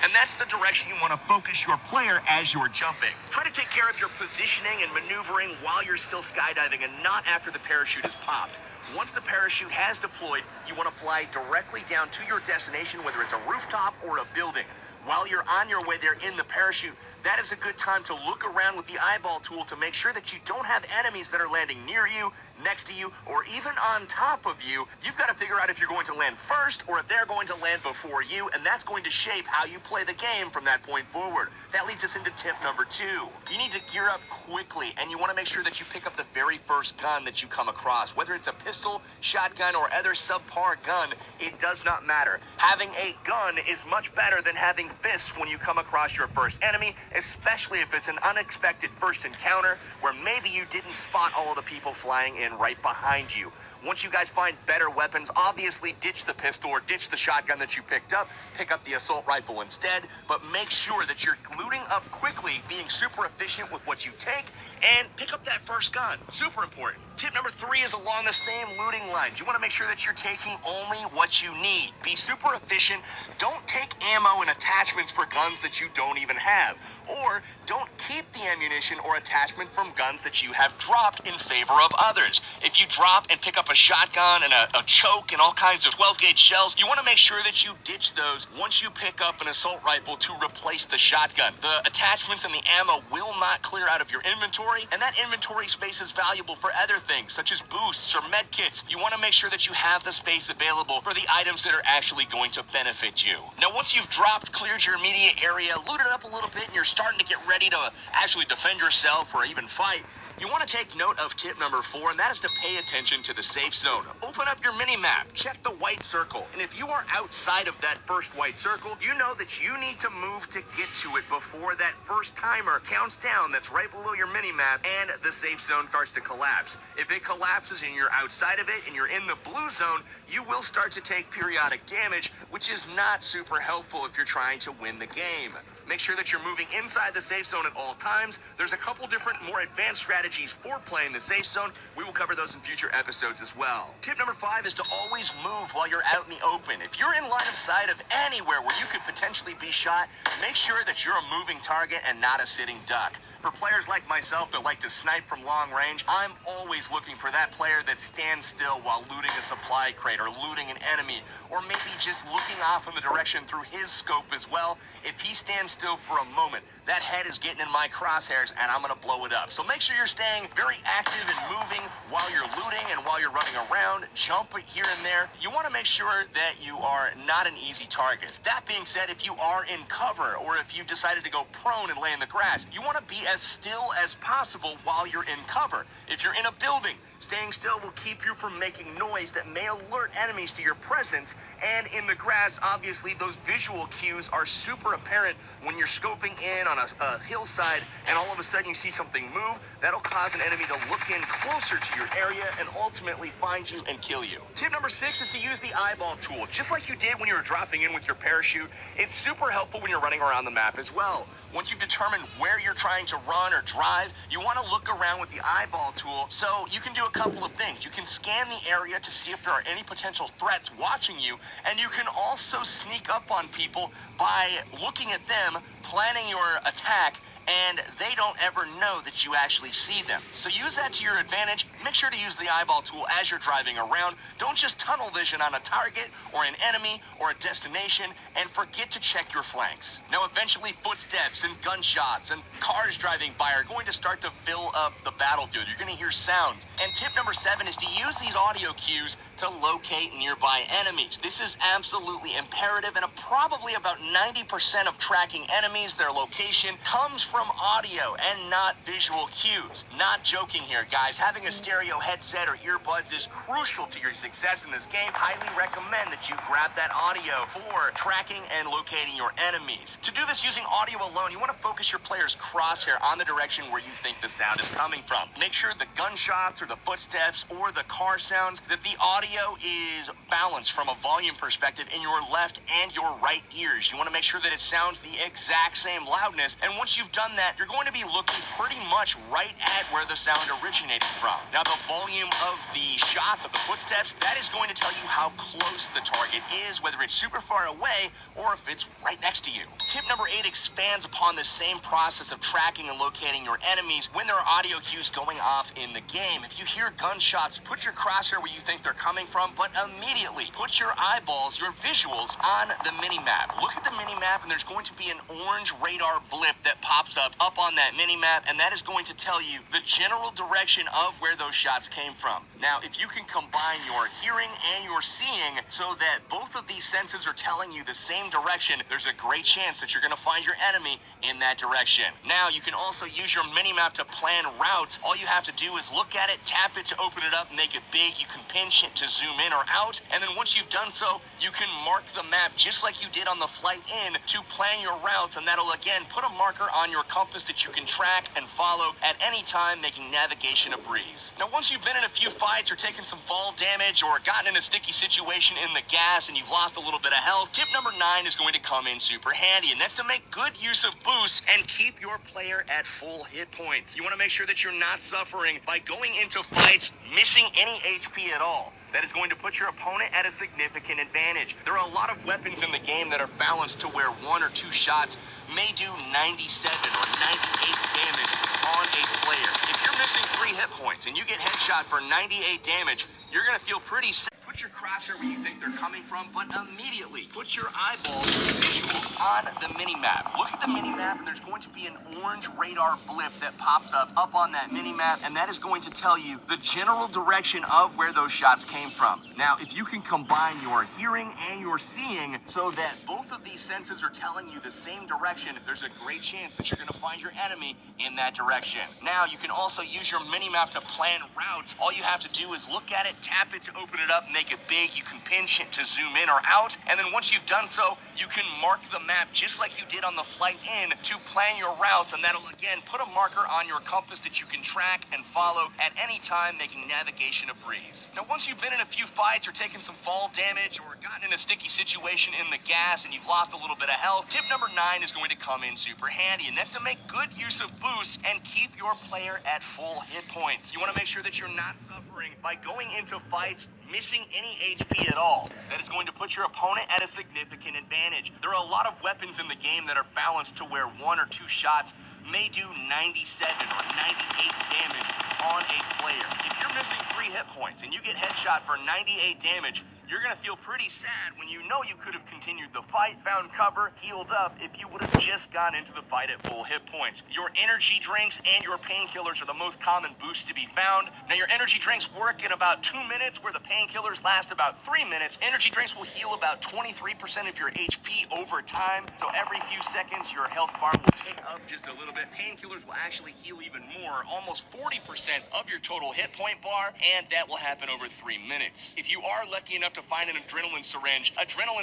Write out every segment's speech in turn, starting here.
and that's the direction you want to focus your player as you're jumping. Try to take care of your positioning and maneuvering while you're still skydiving and not after the parachute is popped. Once the parachute has deployed, you want to fly directly down to your destination, whether it's a rooftop or a building. While you're on your way there in the parachute, that is a good time to look around with the eyeball tool to make sure that you don't have enemies that are landing near you, next to you, or even on top of you. You've got to figure out if you're going to land first or if they're going to land before you, and that's going to shape how you play the game from that point forward. That leads us into tip number 2. You need to gear up quickly, and you want to make sure that you pick up the very first gun that you come across. Whether it's a pistol, shotgun, or other subpar gun, it does not matter. Having a gun is much better than having fists when you come across your first enemy, especially if it's an unexpected first encounter where maybe you didn't spot all of the people flying in right behind you. Once you guys find better weapons, obviously ditch the pistol or ditch the shotgun that you picked up, pick up the assault rifle instead, but make sure that you're looting up quickly, being super efficient with what you take, and pick up that first gun. Super important. Tip number 3 is along the same looting lines. You want to make sure that you're taking only what you need. Be super efficient. Don't take ammo and attachments for guns that you don't even have. Or don't keep the ammunition or attachment from guns that you have dropped in favor of others. If you drop and pick up a shotgun and a choke and all kinds of 12-gauge shells, you want to make sure that you ditch those once you pick up an assault rifle to replace the shotgun. The attachments and the ammo will not clear out of your inventory, and that inventory space is valuable for other things, such as boosts or med kits. You want to make sure that you have the space available for the items that are actually going to benefit you. Now, once you've dropped, cleared your immediate area, looted up a little bit, and you're starting to get ready to actually defend yourself or even fight, you want to take note of tip number 4, and that is to pay attention to the safe zone. Open up your mini-map, check the white circle, and if you are outside of that first white circle, you know that you need to move to get to it before that first timer counts down that's right below your mini-map and the safe zone starts to collapse. If it collapses and you're outside of it and you're in the blue zone, you will start to take periodic damage, which is not super helpful if you're trying to win the game. Make sure that you're moving inside the safe zone at all times. There's a couple different, more advanced strategies for playing the safe zone. We will cover those in future episodes as well. Tip number 5 is to always move while you're out in the open. If you're in line of sight of anywhere where you could potentially be shot, make sure that you're a moving target and not a sitting duck. For players like myself that like to snipe from long range, I'm always looking for that player that stands still while looting a supply crate or looting an enemy, or maybe just looking off in the direction through his scope as well. If he stands still for a moment, that head is getting in my crosshairs and I'm gonna blow it up. So make sure you're staying very active and moving while you're looting and while you're running around, jump here and there. You wanna make sure that you are not an easy target. That being said, if you are in cover or if you've decided to go prone and lay in the grass, you wanna be as still as possible while you're in cover. If you're in a building, staying still will keep you from making noise that may alert enemies to your presence. And in the grass, obviously, those visual cues are super apparent when you're scoping in on a hillside and all of a sudden you see something move. That'll cause an enemy to look in closer to your area and ultimately find you and kill you. Tip number 6 is to use the eyeball tool. Just like you did when you were dropping in with your parachute, it's super helpful when you're running around the map as well. Once you've determined where you're trying to run or drive, you want to look around with the eyeball tool so you can do a couple of things. You can scan the area to see if there are any potential threats watching you, and you can also sneak up on people by looking at them, planning your attack, and they don't ever know that you actually see them. So use that to your advantage. Make sure to use the eyeball tool as you're driving around. Don't just tunnel vision on a target or an enemy or a destination and forget to check your flanks. Now, eventually footsteps and gunshots and cars driving by are going to start to fill up the battlefield. You're going to hear sounds. And tip number 7 is to use these audio cues to locate nearby enemies. This is absolutely imperative, and probably about 90% of tracking enemies, their location, comes from audio and not visual cues. Not joking here, guys. Having a stereo headset or earbuds is crucial to your success in this game. Highly recommend that you grab that audio for tracking and locating your enemies. To do this using audio alone, you want to focus your player's crosshair on the direction where you think the sound is coming from. Make sure the gunshots or the footsteps or the car sounds, that the audio audio is balanced from a volume perspective in your left and your right ears. You want to make sure that it sounds the exact same loudness, and once you've done that, you're going to be looking pretty much right at where the sound originated from. Now, the volume of the shots, of the footsteps, that is going to tell you how close the target is, whether it's super far away or if it's right next to you. Tip number 8 expands upon the same process of tracking and locating your enemies when there are audio cues going off in the game. If you hear gunshots, put your crosshair where you think they're coming from, but immediately put your eyeballs, your visuals, on the mini-map. Look at the mini-map, and there's going to be an orange radar blip that pops up on that mini-map, and that is going to tell you the general direction of where those shots came from. Now, if you can combine your hearing and your seeing so that both of these senses are telling you the same direction, there's a great chance that you're going to find your enemy in that direction. Now, you can also use your mini-map to plan routes. All you have to do is look at it, tap it to open it up, make it big. You can pinch it to zoom in or out, and then once you've done so, you can mark the map just like you did on the flight in to plan your routes, and that'll again put a marker on your compass that you can track and follow at any time, making navigation a breeze. Now, once you've been in a few fights or taken some fall damage or gotten in a sticky situation in the gas and you've lost a little bit of health, tip number 9 is going to come in super handy, and that's to make good use of boosts and keep your player at full hit points. You want to make sure that you're not suffering by going into fights missing any HP at all. That is going to put your opponent at a significant advantage. There are a lot of weapons in the game that are balanced to where 1 or 2 shots may do 97 or 98 damage on a player. If you're missing 3 hit points and you get headshot for 98 damage, you're going to feel pretty sick. Put your crosshair where you think they're coming from, but immediately put your eyeballs, visuals, on the mini-map. Look at the mini-map, and there's going to be an orange radar blip that pops up on that mini-map, and that is going to tell you the general direction of where those shots came from. Now, if you can combine your hearing and your seeing so that both of these senses are telling you the same direction, there's a great chance that you're going to find your enemy in that direction. Now, you can also use your mini-map to plan routes. All you have to do is look at it, tap it to open it up, make it big. You can pinch it to zoom in or out, and then once you've done so, you can mark the map just like you did on the flight in to plan your routes, and that'll again put a marker on your compass that you can track and follow at any time, making navigation a breeze. Now, once you've been in a few fights or taken some fall damage or gotten in a sticky situation in the gas and you've lost a little bit of health, tip number 9 is going to come in super handy, and that's to make good use of boosts and keep your player at full hit points. You want to make sure that you're not suffering by going into fights missing any HP at all. That is going to put your opponent at a significant advantage. There are a lot of weapons in the game that are balanced to where 1 or 2 shots may do 97 or 98 damage on a player. If you're missing 3 hit points and you get headshot for 98 damage, you're going to feel pretty sad when you know you could have continued the fight, found cover, healed up if you would have just gone into the fight at full hit points. Your energy drinks and your painkillers are the most common boosts to be found. Now, your energy drinks work in about 2 minutes, where the painkillers last about 3 minutes. Energy drinks will heal about 23% of your HP over time, so every few seconds your health bar will tick up just a little bit. Painkillers will actually heal even more, almost 40% of your total hit point bar, and that will happen over 3 minutes. If you are lucky enough to find an adrenaline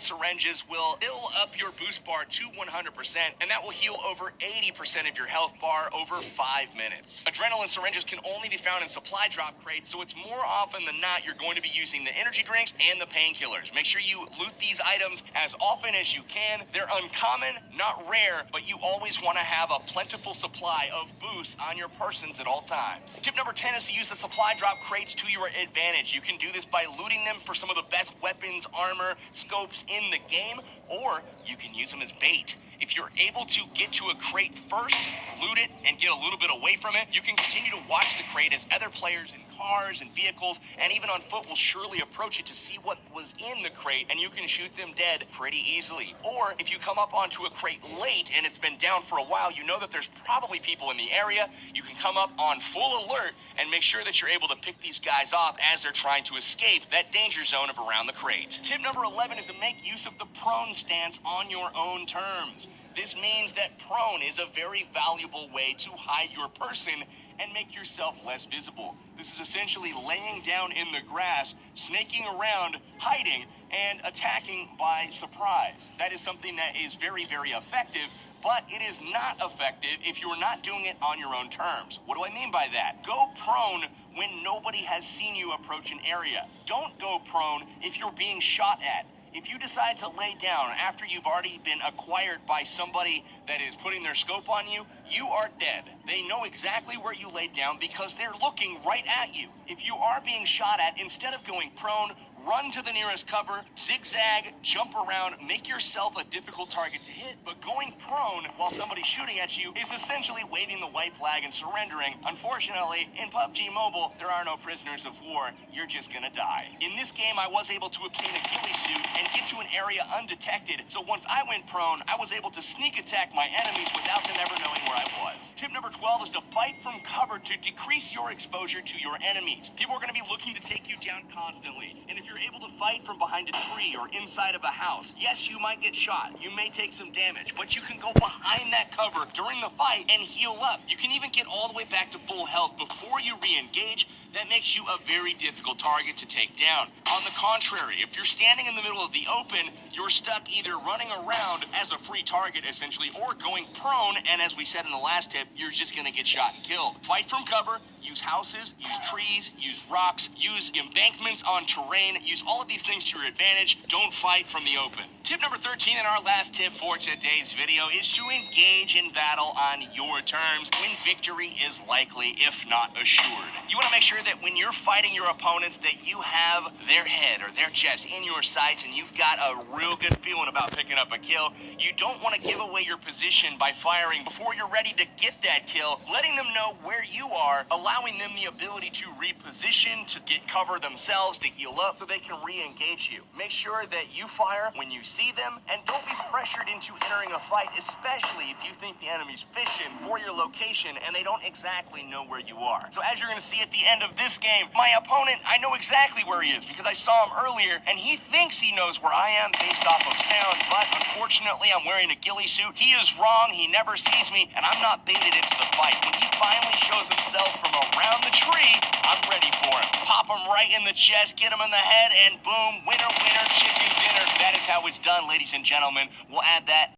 syringes will fill up your boost bar to 100%, and that will heal over 80% of your health bar over 5 minutes. Adrenaline syringes can only be found in supply drop crates, so it's more often than not you're going to be using the energy drinks and the painkillers. Make sure you loot these items as often as you can. They're uncommon, not rare, but you always want to have a plentiful supply of boosts on your persons at all times. Tip number 10 is to use the supply drop crates to your advantage. You can do this by looting them for some of the best weapons, armor, scopes in the game, or you can use them as bait. If you're able to get to a crate first, loot it, and get a little bit away from it, you can continue to watch the crate as other players in cars and vehicles and even on foot will surely approach it to see what was in the crate, and you can shoot them dead pretty easily. Or if you come up onto a crate late and it's been down for a while, you know that there's probably people in the area. You can come up on full alert and make sure that you're able to pick these guys off as they're trying to escape that danger zone of around the crate. Tip number 11 is to make use of the prone stance on your own terms. This means that prone is a very valuable way to hide your person and make yourself less visible. This is essentially laying down in the grass, snaking around, hiding, and attacking by surprise. That is something that is very, very effective, but it is not effective if you're not doing it on your own terms. What do I mean by that? Go prone when nobody has seen you approach an area. Don't go prone if you're being shot at. If you decide to lay down after you've already been acquired by somebody that is putting their scope on you, you are dead. They know exactly where you laid down because they're looking right at you. If you are being shot at, instead of going prone, run to the nearest cover, zigzag, jump around, make yourself a difficult target to hit. But going prone while somebody's shooting at you is essentially waving the white flag and surrendering. Unfortunately, in PUBG Mobile, there are no prisoners of war. You're just gonna die. In this game, I was able to obtain a ghillie suit and get to an area undetected. So once I went prone, I was able to sneak attack my enemies without them ever knowing where I was. Tip number 12 is to fight from cover to decrease your exposure to your enemies. People are gonna be looking to take you down constantly. And if you're able to fight from behind a tree or inside of a house, yes, you might get shot. You may take some damage, but you can go behind that cover during the fight and heal up. You can even get all the way back to full health before you re-engage. That makes you a very difficult target to take down. On the contrary, if you're standing in the middle of the open, you're stuck either running around as a free target, essentially, or going prone, and as we said in the last tip, you're just gonna get shot and killed. Fight from cover, use houses, use trees, use rocks, use embankments on terrain, use all of these things to your advantage. Don't fight from the open. Tip number 13 and our last tip for today's video is to engage in battle on your terms when victory is likely, if not assured. You wanna make sure that when you're fighting your opponents that you have their head or their chest in your sights and you've got a real good feeling about picking up a kill. You don't want to give away your position by firing before you're ready to get that kill, letting them know where you are, allowing them the ability to reposition, to get cover themselves, to heal up so they can re-engage you. Make sure that you fire when you see them and don't be pressured into entering a fight, especially if you think the enemy's fishing for your location and they don't exactly know where you are. So as you're going to see at the end of this game, my opponent, I know exactly where he is because I saw him earlier and he thinks he knows where I am based off of sound, but unfortunately I'm wearing a ghillie suit. He is wrong, he never sees me, and I'm not baited into the fight. When he finally shows himself from around the tree, I'm ready for him. Pop him right in the chest, get him in the head, and boom, winner, winner, chicken dinner. That is how it's done, ladies and gentlemen. We'll add that